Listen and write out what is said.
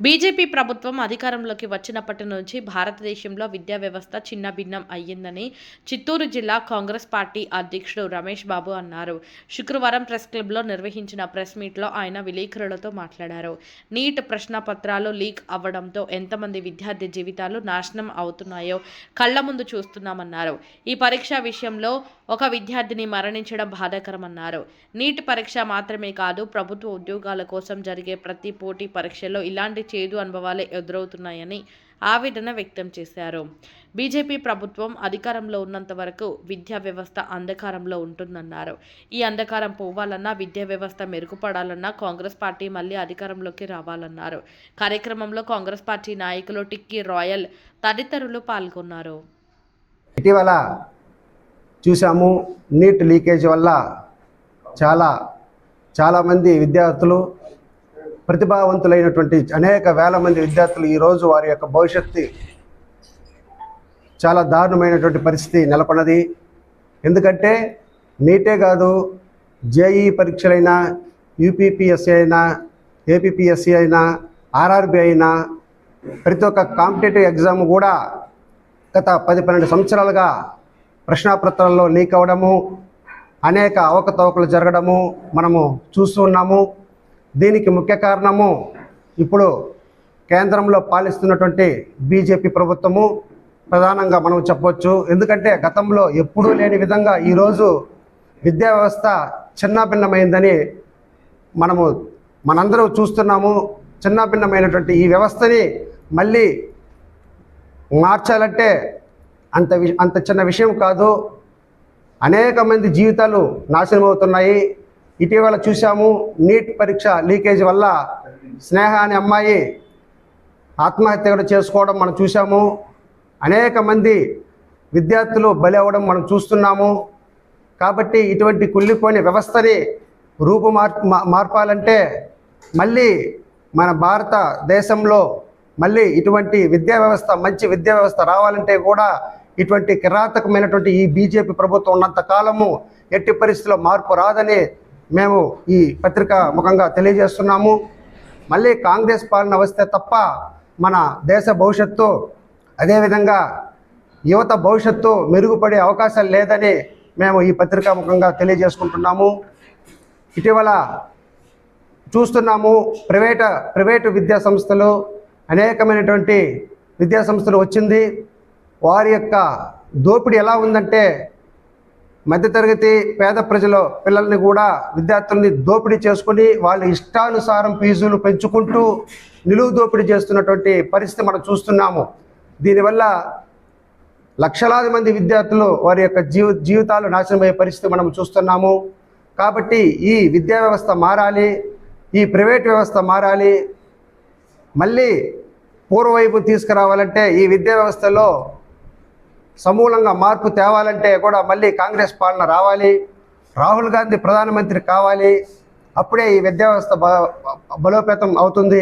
BJP ప్రభుత్వం అధికారంలోకి వచ్చినప్పటి నుంచి భారతదేశంలో విద్యా వ్యవస్థ చిన్నభిన్నం అయ్యిందని చిత్తూరు జిల్లా కాంగ్రెస్ పార్టీ అధ్యక్షుడు రమేష్ బాబు అన్నారు. శుక్రవారం ప్రెస్ క్లబ్లో నిర్వహించిన ప్రెస్ మీట్లో ఆయన విలేకరులతో మాట్లాడారు. నీట్ ప్రశ్నపత్రాలు లీక్ అవ్వడంతో ఎంతమంది విద్యార్థి జీవితాలు నాశనం అవుతున్నాయో కళ్ల ముందు చూస్తున్నామన్నారు. ఈ పరీక్ష విషయంలో ఒక విద్యార్థిని మరణించడం బాధాకరమన్నారు. నీట్ పరీక్ష మాత్రమే కాదు, ప్రభుత్వ ఉద్యోగాల కోసం జరిగే ప్రతి పోటీ పరీక్షల్లో ఇలాంటి చేదు అనుభవాలే ఎదురవుతున్నాయని ఆవేదన వ్యక్తం చేశారు. బీజేపీ ప్రభుత్వం అధికారంలో ఉన్నంత వరకు విద్యా వ్యవస్థ అంధకారంలో ఉంటుందన్నారు. ఈ అంధకారం పోవాలన్నా, విద్యా వ్యవస్థ మెరుగుపడాలన్నా కాంగ్రెస్ పార్టీ మళ్లీ అధికారంలోకి రావాలన్నారు. కార్యక్రమంలో కాంగ్రెస్ పార్టీ నాయకులు టిక్కీ రాయల్ తదితరులు పాల్గొన్నారు. ఇటీవల చూసాము, నీట్ లీకేజ్ వల్ల చాలామంది విద్యార్థులు, ప్రతిభావంతులైనటువంటి అనేక వేల మంది విద్యార్థులు ఈరోజు వారి యొక్క భవిష్యత్తు చాలా దారుణమైనటువంటి పరిస్థితి నెలకొన్నది. ఎందుకంటే నీటే కాదు, జేఈ పరీక్షలైనా, యూపీపీఎస్సీ అయినా, ఏపీపీఎస్సీ అయినా, ఆర్ఆర్బీ అయినా, ప్రతి ఒక్క కాంపిటేటివ్ ఎగ్జామ్ కూడా గత 10-12 సంవత్సరాలుగా ప్రశ్నాపత్రాల్లో లీక్ అవ్వడము, అనేక అవకతవకలు జరగడము మనము చూస్తూ ఉన్నాము. దీనికి ముఖ్య కారణము ఇప్పుడు కేంద్రంలో పాలిస్తున్నటువంటి బీజేపీ ప్రభుత్వము ప్రధానంగా మనం చెప్పవచ్చు. ఎందుకంటే గతంలో ఎప్పుడూ లేని విధంగా ఈరోజు విద్యా వ్యవస్థ చిన్నాభిన్నమైందని మనందరూ చూస్తున్నాము. చిన్నాభిన్నమైనటువంటి ఈ వ్యవస్థని మళ్ళీ మార్చాలంటే అంత చిన్న విషయం కాదు. అనేక మంది జీవితాలు నాశనం అవుతున్నాయి. ఇటీవల చూసాము, నీట్ పరీక్ష లీకేజ్ వల్ల స్నేహ అనే అమ్మాయి ఆత్మహత్య కూడా చేసుకోవడం మనం చూసాము. అనేక మంది విద్యార్థులు బలి అవ్వడం మనం చూస్తున్నాము. కాబట్టి ఇటువంటి కుళ్ళిపోయిన వ్యవస్థని మార్పాలంటే మళ్ళీ మన భారతదేశంలో మళ్ళీ ఇటువంటి విద్యా వ్యవస్థ, మంచి విద్యా వ్యవస్థ రావాలంటే కూడా ఇటువంటి కిరాతకమైనటువంటి ఈ బీజేపీ ప్రభుత్వం ఉన్నంత కాలము ఎట్టి పరిస్థితుల్లో మార్పు రాదని మేము ఈ పత్రిక ముఖంగా తెలియజేస్తున్నాము. మళ్ళీ కాంగ్రెస్ పాలన వస్తే తప్ప మన దేశ భవిష్యత్తు, అదేవిధంగా యువత భవిష్యత్తు మెరుగుపడే అవకాశాలు లేదని మేము ఈ పత్రికా ముఖంగా తెలియజేసుకుంటున్నాము. ఇటీవల చూస్తున్నాము, ప్రైవేటు విద్యా సంస్థలు, అనేకమైనటువంటి విద్యా సంస్థలు వచ్చింది. వారి యొక్క దోపిడీ ఎలా ఉందంటే, మధ్యతరగతి పేద ప్రజల పిల్లల్ని కూడా, విద్యార్థుల్ని దోపిడీ చేసుకుని వాళ్ళ ఇష్టానుసారం ఫీజులు పెంచుకుంటూ నిలువు దోపిడీ చేస్తున్నటువంటి పరిస్థితి మనం చూస్తున్నాము. దీనివల్ల లక్షలాది మంది విద్యార్థులు వారి యొక్క జీవితాలు నాశనమయ్యే పరిస్థితి మనం చూస్తున్నాము. కాబట్టి ఈ విద్యా వ్యవస్థ మారాలి, ఈ ప్రైవేట్ వ్యవస్థ మారాలి. మళ్ళీ పూర్వవైపు తీసుకురావాలంటే, ఈ విద్యా వ్యవస్థలో సమూలంగా మార్పు తేవాలంటే కూడా మళ్ళీ కాంగ్రెస్ పాలన రావాలి, రాహుల్ గాంధీ ప్రధానమంత్రి కావాలి. అప్పుడే ఈ విద్యా వ్యవస్థ బలోపేతం అవుతుంది.